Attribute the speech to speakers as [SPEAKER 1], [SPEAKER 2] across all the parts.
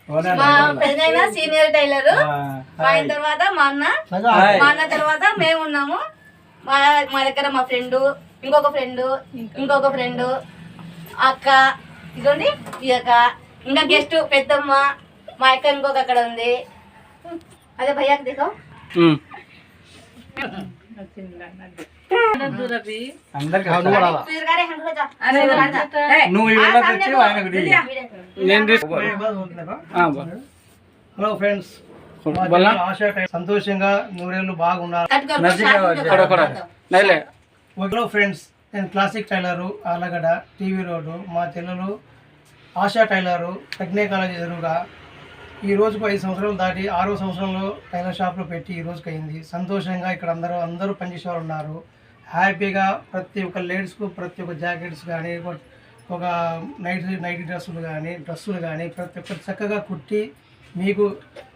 [SPEAKER 1] మా పెద్దయిన senior tailor, మా ఆయన తర్వాత మా అన్న తర్వాత మేము ఉన్నాము. మా దగ్గర మా ఫ్రెండ్, ఇంకొక ఫ్రెండ్, అక్క, ఇదండి ఈ అక్క, ఇంకా గెస్ట్ పెద్దమ్మ, మా అక్క ఇంకొక అక్కడ ఉంది. అదే భయ్యాకి దిగో.
[SPEAKER 2] హలో ఫ్రెండ్స్, సంతోషంగా నూరేళ్ళు బాగున్నారు. హలో ఫ్రెండ్స్, నేను classic tailor Allagadda TV road. మా చెల్లెలు ఆశా టైలరు టెక్నికల్ కాలేజ్ ఎదురుగా. ఈ రోజుకు 5 సంవత్సరాలు దాటి 6వ సంవత్సరంలో టైలర్ షాప్లో పెట్టి ఈ రోజుకి అయింది. సంతోషంగా ఇక్కడ అందరూ పనిచేసే వాళ్ళు ఉన్నారు. హ్యాపీగా ప్రతి ఒక్క లేడీస్కు ప్రతి ఒక్క జాకెట్స్ కానీ, ఒక నైట్ డ్రెస్సులు కానీ ప్రతి ఒక్కటి చక్కగా కుట్టి మీకు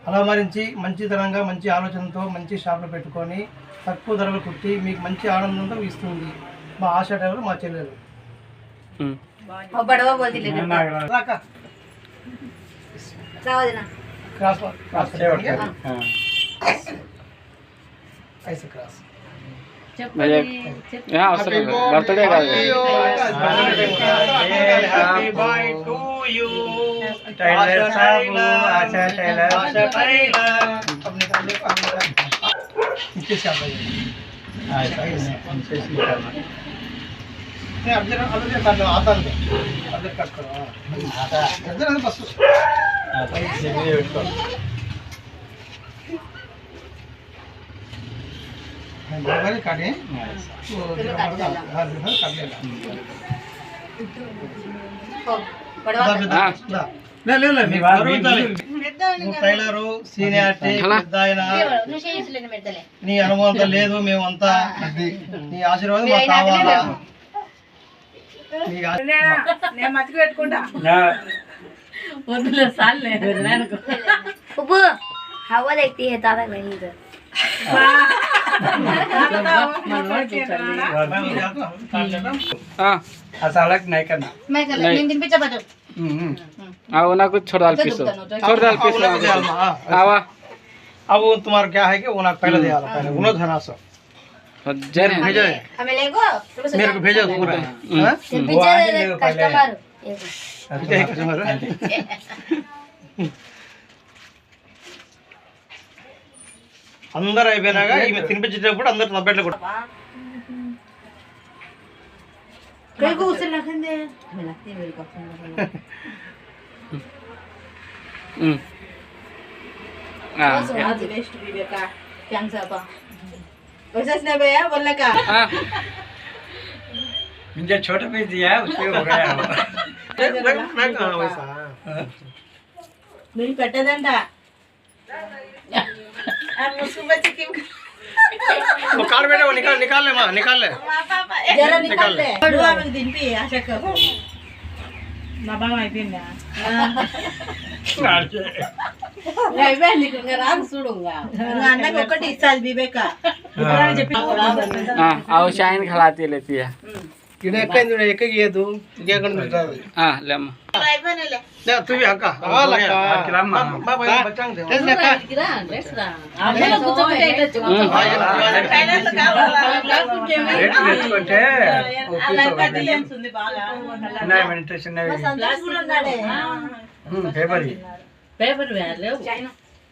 [SPEAKER 2] అలమరించి మంచితనంగా మంచి ఆలోచనతో మంచి షాప్లో పెట్టుకొని తక్కువ ధరలు కుట్టి మీకు మంచి ఆనందంతో ఇస్తుంది మా ఆశా టైలర్, మా చెల్లెలు. క్రాస్
[SPEAKER 3] బర్త్డే కాదు.
[SPEAKER 2] काटे టైలరు సీనియారిటీ పెద్ద ఆయన, నీ అనుభవంతో లేదు, మేమంతా నీ ఆశీర్వాదం మాకు కావాలా.
[SPEAKER 1] हवा देखती है दादा नहीं इधर।
[SPEAKER 3] अलग नहीं करना,
[SPEAKER 1] मैं कर ले दिन पे चबा दो।
[SPEAKER 3] आओ ना कुछ छोड़ डाल पीस आवा।
[SPEAKER 2] अब वो तुम्हारा क्या है कि वो ना पहले दे आला, पहले उन्होंने धना सब भेजो,
[SPEAKER 1] हमें लेगो
[SPEAKER 2] मेरे को भेजो पूरा।
[SPEAKER 1] कस्टमर
[SPEAKER 2] అందరూ అయిపోయినాక ఈమె తినిపించేటప్పుడు అందరు తబ్బెట్లు కూడా
[SPEAKER 3] मुझे छोटा पीस दिया है, उसके हो गया
[SPEAKER 1] मेरी పెట్టదంట
[SPEAKER 2] वो कार बेटा वो निकाल ले मां, निकाल ले
[SPEAKER 1] जरा निकाल ले बड़वा में दिन पे आशा कर बाबा में पिना రైవే నీకు రాను చూడుగా నా అన్నకి ఒకటి ఇస్తాది బిబేక ఇప్పుడే చెప్పి
[SPEAKER 3] आओ शाइन खिलाती लेती है
[SPEAKER 2] కిడే ఎక్కైంది ఎక్కగియదు ఇంకే కడ నిటాది
[SPEAKER 3] हां ले
[SPEAKER 1] రైవే లే
[SPEAKER 2] లే తు అక్క అక్క కిలమ్మ బాబా బచ్చంగ్ దే లేక
[SPEAKER 1] కిరా రేస్రా ఆమెలో కూర్చోబెట్టే ఇట్లా టైలర్లు కావాలా
[SPEAKER 3] రేట్ తెచ్చుకుంటే
[SPEAKER 1] అలా కదిలేన్స్ ఉంది బాగా
[SPEAKER 3] నా మెడిటేషన్ నే
[SPEAKER 1] సంతోష్ కూడా ఉన్నాడే
[SPEAKER 3] पेपर
[SPEAKER 1] వేర్లే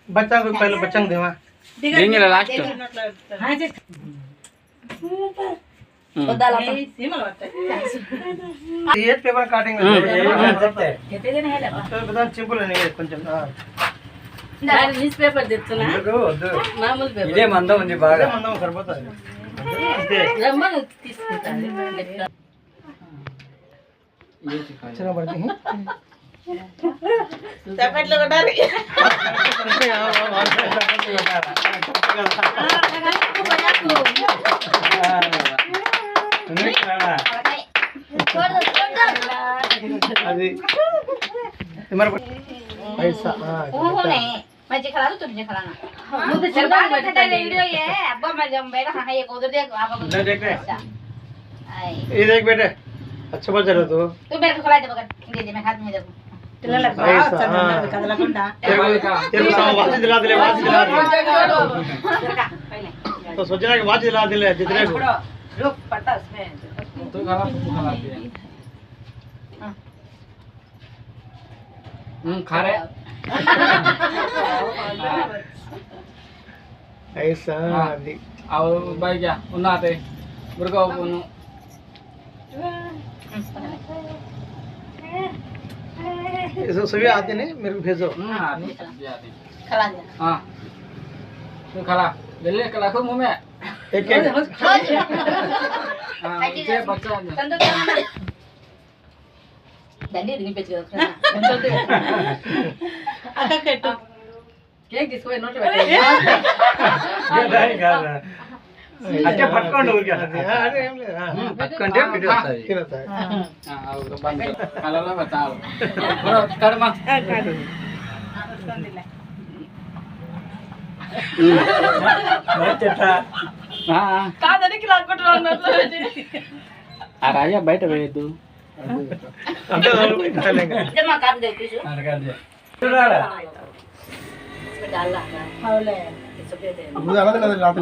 [SPEAKER 2] बच्चा को पहले बच्चंग देवा
[SPEAKER 3] देंगे लास्ट
[SPEAKER 1] हां जे बदला
[SPEAKER 2] ये पेपर काटेंगे
[SPEAKER 1] कितने दिन है
[SPEAKER 2] तो बता सिंपल है नहीं కొంచెం
[SPEAKER 1] దాని న్యూస్ పేపర్ తెస్తున్నా మామూలు పేపర్
[SPEAKER 3] ఇదే మందం ఉంది బాగా
[SPEAKER 2] మందం సరిపోతది అంతే
[SPEAKER 1] రమ్మను తీసుకుంటాను
[SPEAKER 2] చిన్న పడది
[SPEAKER 1] చప్పట్లు కొట్టాలి
[SPEAKER 2] అది पैसा
[SPEAKER 1] मजे खिला दो तुझे खिलाना मुझे चलवा बैठा है वीडियो ये अब्बा मैं जब बैठा हां ये उधर देख आप
[SPEAKER 2] देख ले ये देख बेटे अच्छा बच रहा तू
[SPEAKER 1] मेरे को खिला दे बगल दे दे मैं हाथ में देखो
[SPEAKER 4] పిల్లలకు బాగా వచ్చాను అన్నది కదలకుండా.
[SPEAKER 2] तेरे को वाच दिला दिले वाच दिला तो सोचना कि वाच दिला दिले जितने को
[SPEAKER 4] रुक पट्टा उसमें
[SPEAKER 3] तू खाला खा रहे
[SPEAKER 2] ऐसा
[SPEAKER 3] आओ भाई क्या उन्नाते बुरको उन्नु
[SPEAKER 2] ये सभी आते नहीं मेरे को भेजो
[SPEAKER 3] आते
[SPEAKER 4] खला दिया
[SPEAKER 3] हाँ तू खाला ले ले कला को मुंह में
[SPEAKER 2] एक एक
[SPEAKER 3] हाँ ये बच्चा
[SPEAKER 1] దండి తినిపించు
[SPEAKER 4] అక్క కట్టు
[SPEAKER 1] కేక్ తీసుకుపోయి నోట్లో
[SPEAKER 2] अच्छा पटकोंड ऊर क्या अरे हम ले
[SPEAKER 3] पटकोंडे वीडियो वस्तది
[SPEAKER 2] किरता है
[SPEAKER 3] हां वो बंद खाला बताओ पूरा कर मा हाँ
[SPEAKER 1] కాదనికి లాక్కుంటున్నాను
[SPEAKER 3] आ राजा बैठ गए तू
[SPEAKER 2] अंदर वालों को डालेंगे
[SPEAKER 1] జమ్మా కాదు తెప్పించు
[SPEAKER 3] कर दे चुराड़ा
[SPEAKER 1] डाला
[SPEAKER 4] అవులే
[SPEAKER 2] मुझे अलग अलग लाते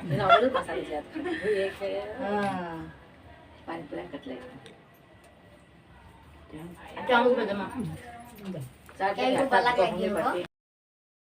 [SPEAKER 1] నేను అవరు మసాలా చేస్తాను एक पानी पूरा कटलेट अच्छा हम जमा चार के